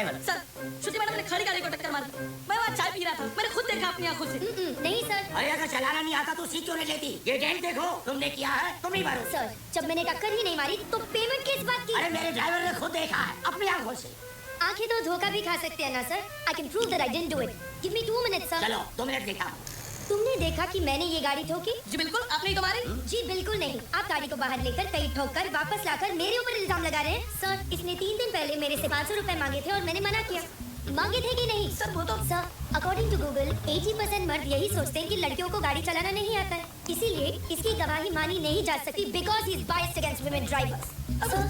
Driver. Sir, श्रुति madam ने खड़ी गाड़ी को टक्कर मार दी। मैं वहाँ चाय पी रहा था, मैंने खुद देखा अपनी आंखों से। नहीं सर। अरे अगर चलाना नहीं आता तो सीट क्यों नहीं लेती? ये डेंट देखो, तुमने किया है, तुम ही भरो। सर, जब मैंने टक्कर ही नहीं मारी तो पेमेंट किस बात की? अरे मेरे ड्राइवर ने खुद देखा है अपनी आंखों से। आंखें तो धोखा भी खा सकते हैं ना sir. I can prove that I didn't do it. Give me 2 minutes sir. चलो 2 मिनट देखा। तुमने देखा कि मैंने ये गाड़ी ठोकी? जी बिल्कुल, आपने ही तो मारी। जी बिल्कुल नहीं। आप गाड़ी को बाहर लेकर कहीं ठोककर वापस लाकर मेरे ऊपर इल्जाम लगा रहे हैं। सर, इसने 3 दिन पहले मेरे से 500 रुपए मांगे थे और मैंने मना किया। मांगे थे कि नहीं? सर वो तो सर, अकॉर्डिंग टू गूगल 80% मर्द यही सोचते हैं कि लड़कियों को गाड़ी चलाना नहीं आता है, इसीलिए इसकी गवाही मानी नहीं जा सकती because he is biased against women drivers. Sir,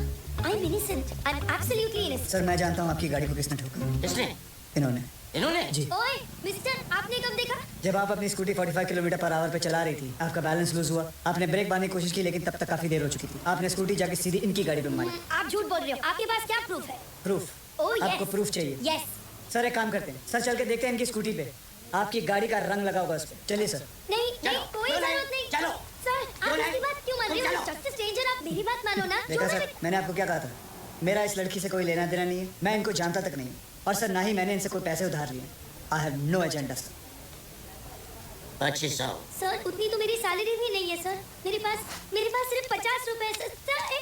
I am innocent, I am absolutely innocent. Sir मैं जानता हूँ आपकी गाड़ी को किसने ठोका। किसने? इन्होंने। इन्होंने? जी। ओए मिस्टर, आपने कब देखा? जब आप अपनी स्कूटी 45 किलोमीटर पर आवर पे चला रही थी, आपका बैलेंस लूज हुआ, आपने ब्रेक मारने की कोशिश की लेकिन तब तक काफी देर हो चुकी थी। आपने स्कूटी जाके सीधी इनकी गाड़ी पे मारी। आप झूठ बोल रहे हो। आपके पास क्या प्रूफ है? प्रूफ? Oh yes. आपको प्रूफ चाहिए? यस। सर एक काम करते हैं, सर चल के देखते हैं इनकी स्कूटी पे आपकी गाड़ी का रंग लगा होगा उस पे। चलिए सर। नहीं चलो, नहीं, कोई क्यों जरूरत नहीं। चलो। सर, आप क्यों इसकी नहीं? बात क्यों मान रहे हो? चलो। जस्ट स्ट्रेंजर, आप मेरी बात मानो ना। देखा सर, मैंने आपको क्या कहा था, मेरा इस लड़की से कोई लेना देना नहीं है, मैं इनको जानता तक नहीं हूँ, और सर ना ही मैंने इनसे कोई पैसे उधार लिए। I have no agenda sir. 2500। Sir, उतनी तो मेरी सैलरी भी नहीं है सर। मेरे पास सिर्फ 50 रुपए है सर।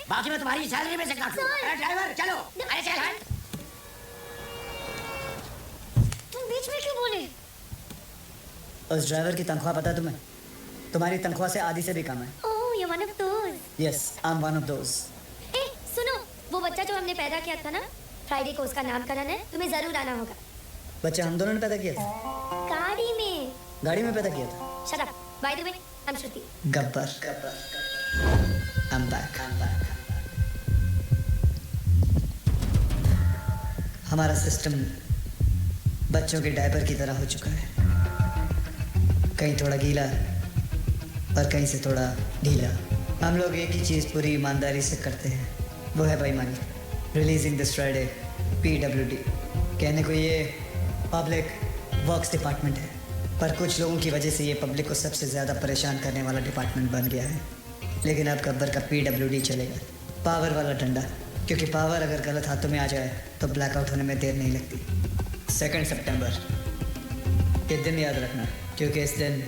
बाकी मैं तुम्हारी सैलरी में से काट लूं। सर। अरे ड्राइवर चलो। अरे चल हट। तुम बीच में क्यों बोले? उस ड्राइवर की तनख्वाह पता है तुम्हें? तुम्हारी तनख्वाह से आधी से भी कम है। Oh, you one of those. Yes, I am one of those. ए, सुनो, वो बच्चा जो हमने पैदा किया था ना, फ्राइडे को उसका नामकरण है, तुम्हें जरूर आना होगा। बच्चा हम दोनों ने पैदा किया था? गाड़ी में। गाड़ी में पैदा किया था? Shut up. By the way, I am Shruti. Gabbar. I am back. हमारा सिस्टम बच्चों के डायपर की तरह हो चुका है, कहीं थोड़ा गीला और कहीं से थोड़ा ढीला। हम लोग एक ही चीज़ पूरी ईमानदारी से करते हैं, वो है बेईमानी। रिलीजिंग दिस फ्राइडे PWD, कहने को ये पब्लिक वर्क्स डिपार्टमेंट है, पर कुछ लोगों की वजह से ये पब्लिक को सबसे ज़्यादा परेशान करने वाला डिपार्टमेंट बन गया है। लेकिन अब गब्बर का PWD चलेगा, पावर वाला डंडा, क्योंकि पावर अगर गलत हाथों में आ जाए तो ब्लैकआउट होने में देर नहीं लगती। 2 सितंबर, ये दिन याद रखना, क्योंकि इस दिन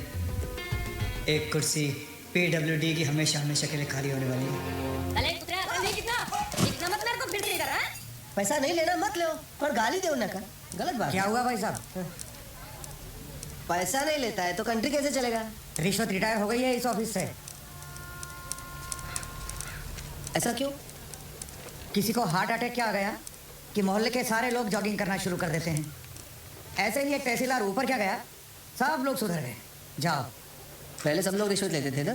एक कुर्सी PWD की हमेशा हमेशा के लिए खाली होने वाली है। अरे पुत्रा, अरे कितना मत मेरे को फिर से इधर। हाँ, पैसा नहीं लेना मत लो, पर गाली दे उन्हें का गलत बात। क्या हुआ भाई साहब? पैसा नहीं लेता है तो कंट्री कैसे चलेगा? रिश्वत रिटायर हो गई है इस ऑफिस से। ऐसा क्यों? किसी को हार्ट अटैक क्या आ गया कि मोहल्ले के सारे लोग जॉगिंग करना शुरू कर देते हैं। ऐसे ही एक तहसीलदार ऊपर क्या गया, सब लोग सुधर गए। जाओ। पहले सब लोग रिश्वत लेते थे ना?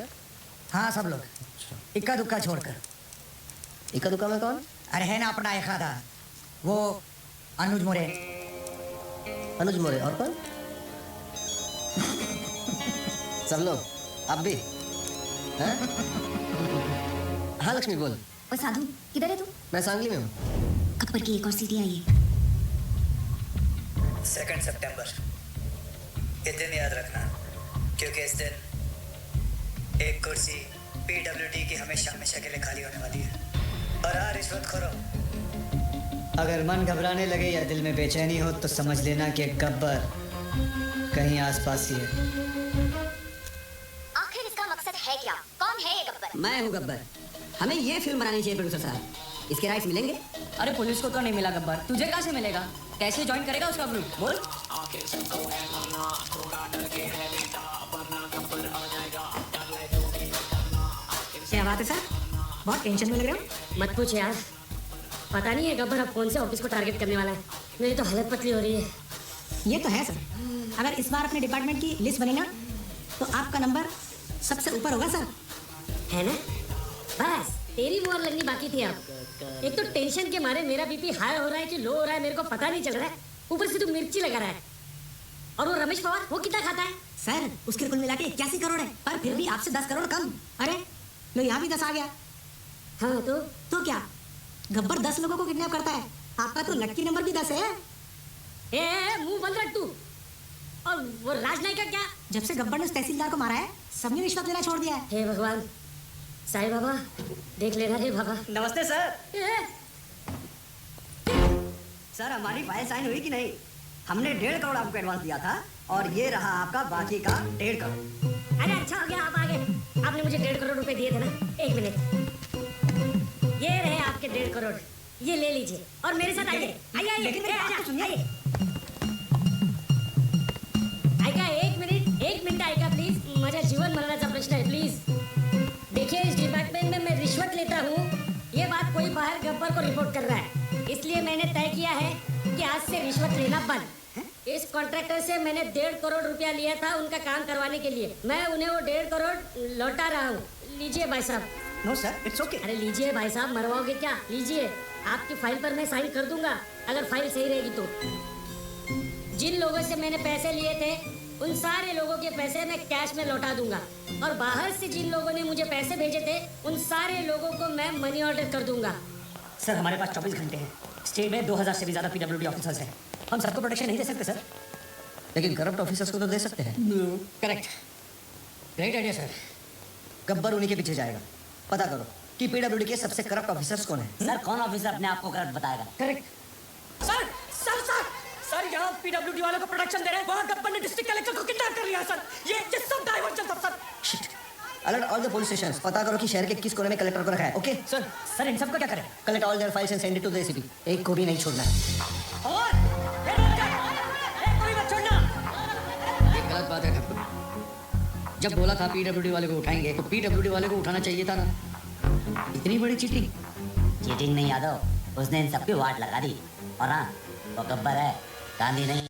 हाँ, सब लोग, इक्का दुक्का छोड़कर। इक्का दुक्का में कौन? अरे है ना अपना एक आधा, वो अनुज मोरे। अनुज मोरे। और कौन? सब लोग। आप भी? हाँ? हाँ लक्ष्मी बोल। और साधु, किधर है तू? मैं सांगली में हूँ। गब्बर की एक और सीढ़ी आई है। 2 सितंबर, ये दिन याद रखना, क्योंकि इस दिन एक कुर्सी PWD की हमेशा हमेशा के लिए खाली होने वाली है। और हाँ रिश्वतखोरों, अगर मन घबराने लगे या दिल में बेचैनी हो तो समझ लेना कि गब्बर कहीं आसपास ही है। आखिर इसका मकसद है क्या? कौन है ये गब्बर? मैं हूँ गब्बर। हमें ये फिल्म बनानी चाहिए प्रोड्यूसर साहब। इसके राइट्स मिलेंगे? अरे पुलिस को तो नहीं मिला गब्बर, तुझे कहाँ से मिलेगा? कैसे ज्वाइन करेगा उसका ग्रुप? बोल। क्या बात है सर, बहुत टेंशन में लग रहे हो। मत पूछ यार, पता नहीं है गब्बर अब कौन से ऑफिस को टारगेट करने वाला है। मेरी तो हालत पतली हो रही है। ये तो है सर, अगर इस बार अपने डिपार्टमेंट की लिस्ट बनी ना तो आपका नंबर सबसे ऊपर होगा सर। है ना? बस तेरी मोहर लगनी बाकी थी। अब एक तो टेंशन के मारे मेरा बीपी हाई हो रहा है कि लो हो रहा है मेरे को पता नहीं चल रहा है। ऊपर से तू मिर्ची लगा रहा है। और वो रमेश पवार, वो कितना खाता है? सर उसके कुल मिला के 81 करोड़ है, पर फिर भी आपसे 10 करोड़ कम। अरे लो, यहाँ भी 10 आ गया। हाँ तो क्या गब्बर 10 लोगों को किडनैप करता है? आपका तो लकी नंबर भी 10 है। ए, मुंह बंद रख तू। और वो राजनाई का क्या? जब से गब्बर ने उस तहसीलदार को मारा है, सबने रिश्वत लेना छोड़ दिया है। हे भगवान, साईं बाबा देख लेना रे बाबा। नमस्ते सर। सर हमारी फाइल साइन हुई कि नहीं? हमने 1.5 करोड़ आपको एडवांस दिया था और ये रहा आपका बाकी का 1.5 करोड़। अरे अच्छा हो गया आप आ गए। आपने मुझे 1.5 करोड़ रुपए दिए थे ना? एक मिनट, ये रहे आपके 1.5 करोड़, ये ले लीजिए और मेरे साथ आइए। आइए आइए, लेकिन मेरी बात तो सुनिए। आइए। ऐका एक मिनिट ऐका प्लीज, माझ्या जीवन मरणाचा प्रश्न है प्लीज। देखिए इस डिपार्टमेंट में मैं रिश्वत लेता हूँ, ये बात कोई बाहर गब्बर को रिपोर्ट कर रहा है, इसलिए मैंने तय किया है कि आज से रिश्वत लेना बंद। इस कॉन्ट्रैक्टर से मैंने 1.5 करोड़ रुपया लिया था उनका काम करवाने के लिए, मैं उन्हें वो 1.5 करोड़ लौटा रहा हूँ। लीजिए भाई साहब। No sir, it's okay. अरे लीजिए भाई साहब, मरवाओगे क्या? लीजिए, आपकी फाइल पर मैं साइन कर दूंगा अगर फाइल सही रहेगी तो। जिन लोगों से मैंने पैसे लिए थे उन सारे लोगों के पैसे मैं कैश में लौटा दूंगा, और बाहर से जिन लोगों ने मुझे पैसे भेजे थे उन सारे लोगों को मैं मनी ऑर्डर कर दूंगा। सर हमारे पास 24 घंटे हैं। स्टेट में 2000 से भी ज्यादा पीडब्ल्यूडी ऑफिसर्स हैं। हम सबको प्रोटेक्शन नहीं दे सकते सर। लेकिन करप्ट ऑफिसर्स को तो दे सकते हैं। Correct, great idea sir. Gabbar उन्हीं के पीछे जाएगा। पता करो कि पीडब्ल्यूडी के सबसे करप्ट ऑफिसर्स कौन है। सर कौन ऑफिसर अपने आप को करप्ट बताएगा? Correct sir. Sir sir sir यहाँ पीडब्ल्यूडी वालों को प्रोटेक्शन दे रहे हैं, वहाँ गब्बर ने डिस्ट्रिक्ट कलेक्टर को किडनैप कर लिया सर। ये सब डाइवर्जन था sir. Shit. Alert all the police stations. पता करो कि शहर के किस कोने में कलेक्टर को रखा है। ओके सर सर इन सबको क्या करें? Collect all their files and send it to the ACP. एक को भी नहीं छोड़ना है। और कोई मत छोड़ना। ये गलत बात है गब्बर। जब बोला था पीडब्ल्यूडी वाले को उठाएंगे तो पीडब्ल्यूडी वाले को उठाना चाहिए था ना। इतनी बड़ी चीटिंग। चीटिंग नहीं यादव, उसने इन सबकी वाट लगा दी। और हाँ, वो गब्बर है, गांधी नहीं।